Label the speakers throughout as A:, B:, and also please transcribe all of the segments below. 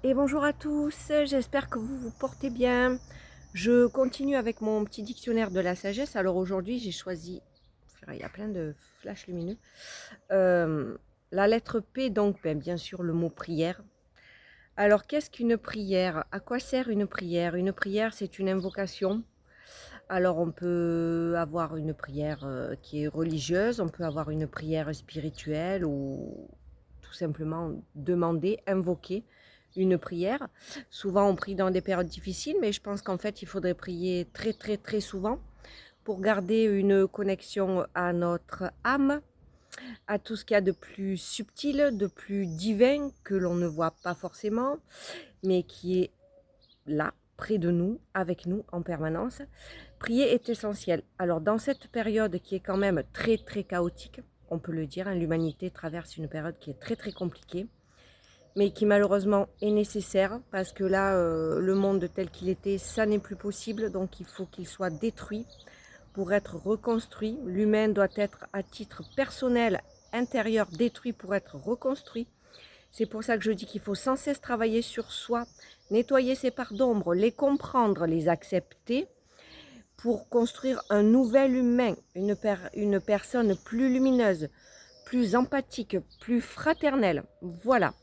A: Et bonjour à tous, j'espère que vous vous portez bien. Je continue avec mon petit dictionnaire de la sagesse. Alors aujourd'hui, j'ai choisi, il y a plein de flashs lumineux, euh, la lettre P, donc bien sûr le mot prière. Alors qu'est-ce qu'une prière? À quoi sert une prière? Une prière, c'est une invocation. Alors on peut avoir une prière qui est religieuse, on peut avoir une prière spirituelle ou tout simplement demander, invoquer une prière. Souvent on prie dans des périodes difficiles, mais je pense qu'en fait il faudrait prier très très très souvent pour garder une connexion à notre âme, à tout ce qu'il y a de plus subtil, de plus divin que l'on ne voit pas forcément, mais qui est là, près de nous, avec nous en permanence. Prier est essentiel. Alors dans cette période qui est quand même très très chaotique, on peut le dire, hein, l'humanité traverse une période qui est très très compliquée, mais qui malheureusement est nécessaire parce que là, le monde tel qu'il était, ça n'est plus possible, donc il faut qu'il soit détruit pour être reconstruit. L'humain doit être à titre personnel, intérieur, détruit pour être reconstruit. C'est pour ça que je dis qu'il faut sans cesse travailler sur soi, nettoyer ses parts d'ombre, les comprendre, les accepter pour construire un nouvel humain, une personne plus lumineuse, plus empathique, plus fraternelle. Voilà.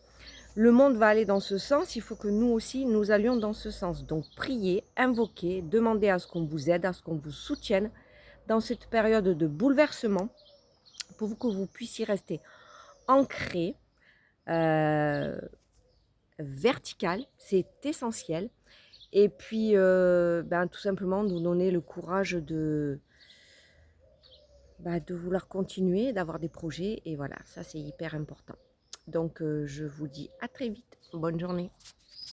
A: Le monde va aller dans ce sens, il faut que nous aussi, nous allions dans ce sens. Donc priez, invoquez, demandez à ce qu'on vous aide, à ce qu'on vous soutienne dans cette période de bouleversement pour que vous puissiez rester ancré, euh, vertical, c'est essentiel. Et puis, tout simplement nous donner le courage de vouloir continuer, d'avoir des projets. Et voilà, ça c'est hyper important. Donc, je vous dis à très vite. Bonne journée.